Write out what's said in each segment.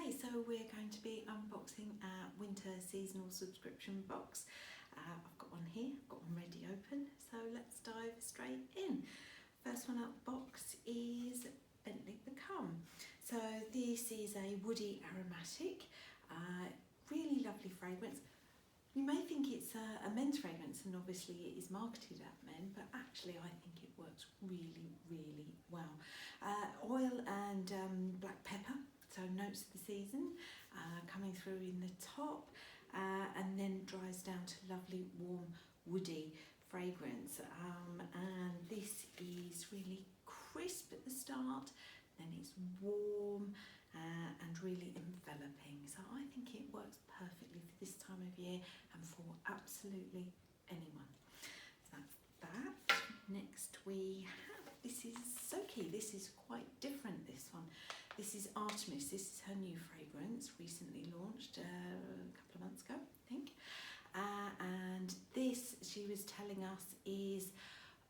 Okay, so we're going to be unboxing our winter seasonal subscription box. I've got one here, I've got one ready open, so let's dive straight in. First one out of the box is Bentley Become. So this is a woody aromatic, really lovely fragrance. You may think it's a men's fragrance, and obviously it is marketed at men, but actually I think it works really, really well. Oil and black pepper, so notes of the season, coming through in the top, and then dries down to lovely warm woody fragrance. And this is really crisp at the start, then it's warm and really enveloping. So I think it works perfectly for this time of year and for absolutely anyone. So that's that. Next we have, this is Soki. This is quite different, this one. This is Artemis. This is her new fragrance, recently launched a couple of months ago, I think. And this, she was telling us, is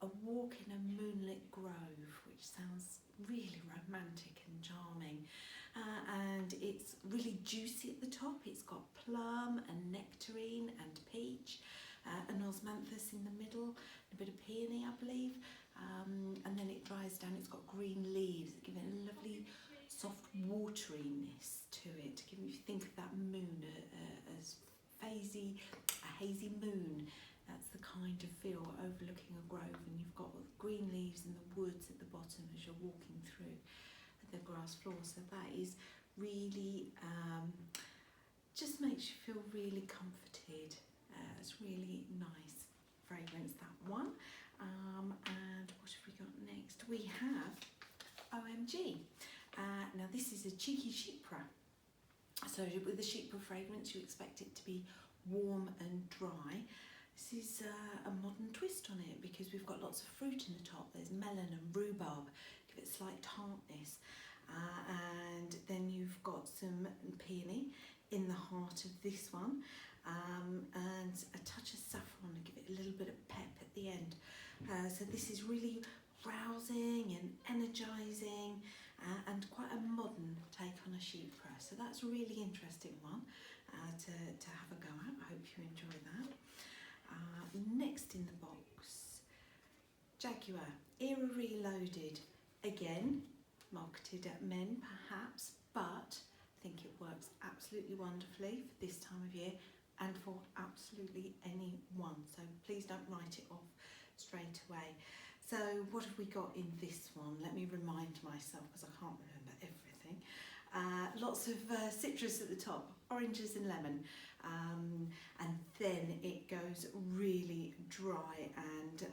a walk in a moonlit grove, which sounds really romantic and charming. And it's really juicy at the top. It's got plum and nectarine and peach, an osmanthus in the middle, a bit of peony, I believe. And then it dries down. It's got green leaves that give it a lovely soft wateriness to it. If you think of that moon as a hazy moon, that's the kind of feel overlooking a grove, and you've got green leaves in the woods at the bottom as you're walking through the grass floor. So that is really, just makes you feel really comforted. It's really nice fragrance, that one. And what have we got next? We have EAU.MG. Now this is a cheeky Chypre. So with the Chypre fragrance, you expect it to be warm and dry. This is a modern twist on it because we've got lots of fruit in the top. There's melon and rhubarb, give it a slight tartness. And then you've got some peony in the heart of this one, and a touch of saffron to give it a little bit of pep at the end. So this is really rousing and energising, and quite a modern take on a Chypre. So that's a really interesting one to have a go at. I hope you enjoy that. Next in the box, Jaguar Era Reloaded. Again, marketed at men perhaps, but I think it works absolutely wonderfully for this time of year and for absolutely anyone. So please don't write it off straight away. So what have we got in this one? Let me remind myself because I can't remember everything. Lots of citrus at the top, oranges and lemon, and then it goes really dry, and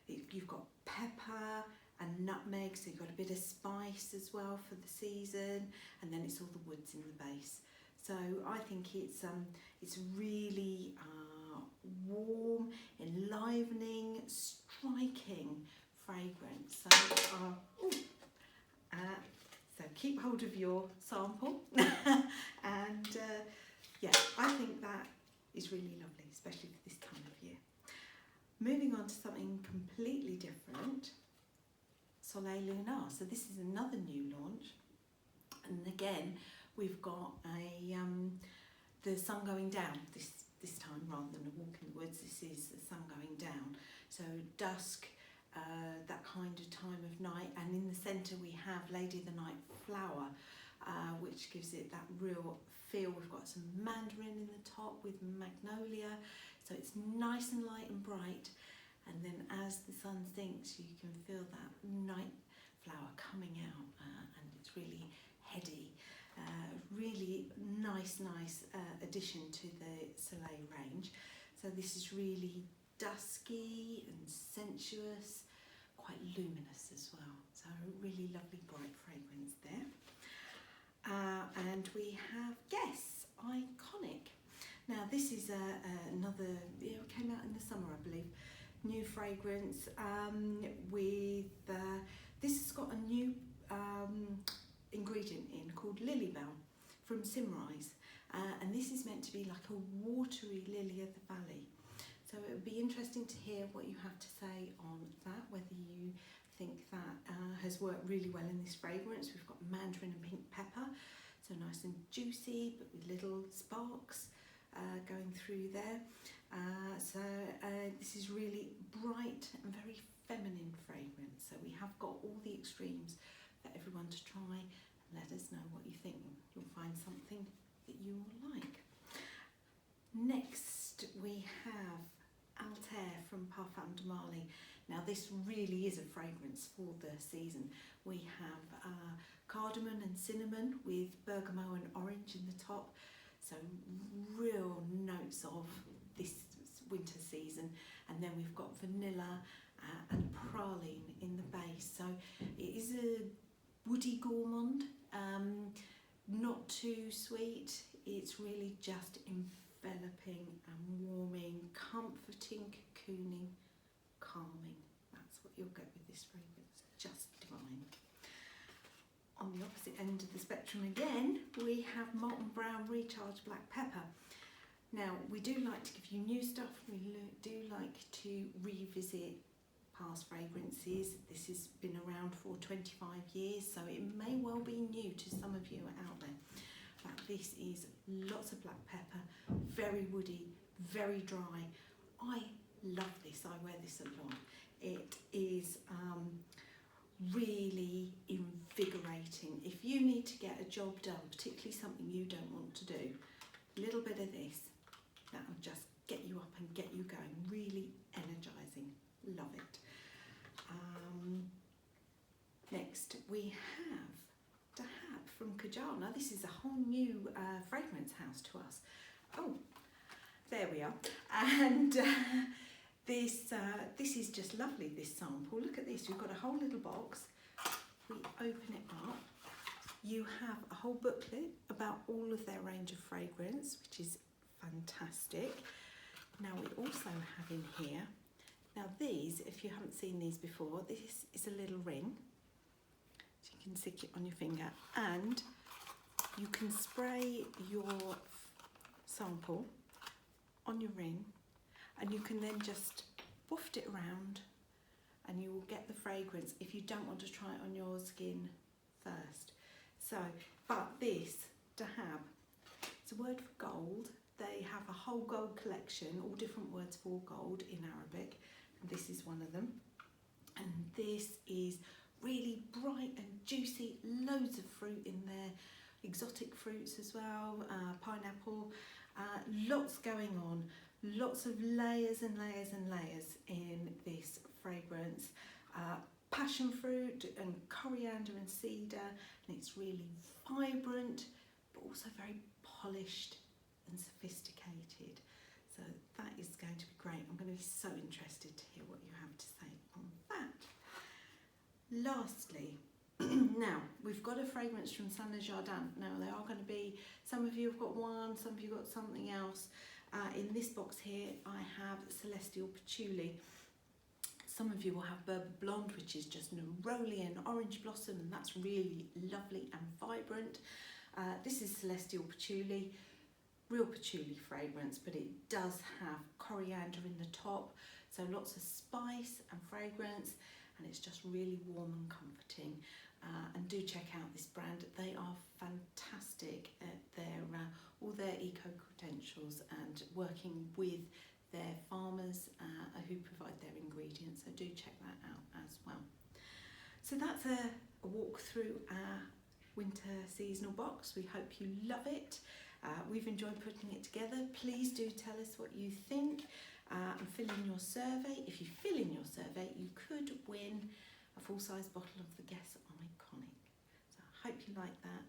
you've got pepper and nutmeg, so you've got a bit of spice as well for the season, and then it's all the woods in the base. So I think it's really warm, enlivening, striking fragrance. So keep hold of your sample, and yeah, I think that is really lovely, especially for this time of year. Moving on to something completely different, Soleil Lunar. So this is another new launch, and again we've got the sun going down this time rather than a walk in the woods. This is the sun going down, so dusk, that kind of time of night, and in the centre we have Lady of the Night flower, which gives it that real feel. We've got some mandarin in the top with magnolia, so it's nice and light and bright, and then as the sun sinks you can feel that night flower coming out, and it's really heady. Really nice addition to the Soleil range. So this is really dusky and sensuous, quite luminous as well. So really lovely bright fragrance there. And we have Guess Iconic. Now this is another, it came out in the summer I believe, new fragrance with, this has got a new ingredient in called Lily Bell from Simrise, and this is meant to be like a watery lily of the valley. So it would be interesting to hear what you have to say on that, whether you think that has worked really well in this fragrance. We've got mandarin and pink pepper, so nice juicy but with little sparks going through there. This is really bright and very feminine fragrance. So we have got all the extremes for everyone to try, and let us know what you think. You'll find something that you will like. Next we have Althair from Parfums. Now this really is a fragrance for the season. We have cardamom and cinnamon with bergamot and orange in the top, so real notes of this winter season. And then we've got vanilla and praline in the base, so it is a woody gourmand, not too sweet. It's really just enveloping and warming, comforting, cocooning, calming. That's what you'll get with this fragrance, just divine. On the opposite end of the spectrum again, we have Molton Brown Recharged Black Pepper. Now, we do like to give you new stuff. We do like to revisit past fragrances. This has been around for 25 years, so it may well be new to some of you out there. But this is lots of black pepper, very woody, very dry. I love this. I wear this a lot. It is really invigorating. If you need to get a job done, particularly something you don't want to do, a little bit of this, that'll just get you up and get you going. Really energizing. Love it. Next we have Dahab from Kajal. Now this is a whole new fragrance house to us. Oh, there we are. And this is just lovely, this sample. Look at this. We've got a whole little box. We open it up. You have a whole booklet about all of their range of fragrance, which is fantastic. Now we also have in here, now these, if you haven't seen these before, this is a little ring. So you can stick it on your finger, and you can spray your sample on your ring, and you can then just waft it around and you will get the fragrance if you don't want to try it on your skin first. So, but this, Dahab, it's a word for gold. They have a whole gold collection, all different words for gold in Arabic. And this is one of them. And this is really bright and juicy, loads of fruit in there, exotic fruits as well, pineapple, lots going on, lots of layers and layers and layers in this fragrance. Passion fruit and coriander and cedar, and it's really vibrant but also very polished and sophisticated. So that is going to be great. I'm going to be so interested to hear what you have to say on that. Lastly, now we've got a fragrance from Jardin. Now they are going to be, some of you have got one, some of you got something else. In this box here I have Celestial Patchouli. Some of you will have Berber Blonde, which is just neroli and orange blossom, and that's really lovely and vibrant. This is Celestial Patchouli, real patchouli fragrance, but it does have coriander in the top, so lots of spice and fragrance, and it's just really warm and comforting. And do check out this brand. They are fantastic at their all their eco credentials and working with their farmers who provide their ingredients, so do check that out as well. So that's a walk through our winter seasonal box. We hope you love it. We've enjoyed putting it together. Please do tell us what you think and fill in your survey. If you fill in your survey, you could win a full-size bottle of the Guess Iconic. So I hope you like that.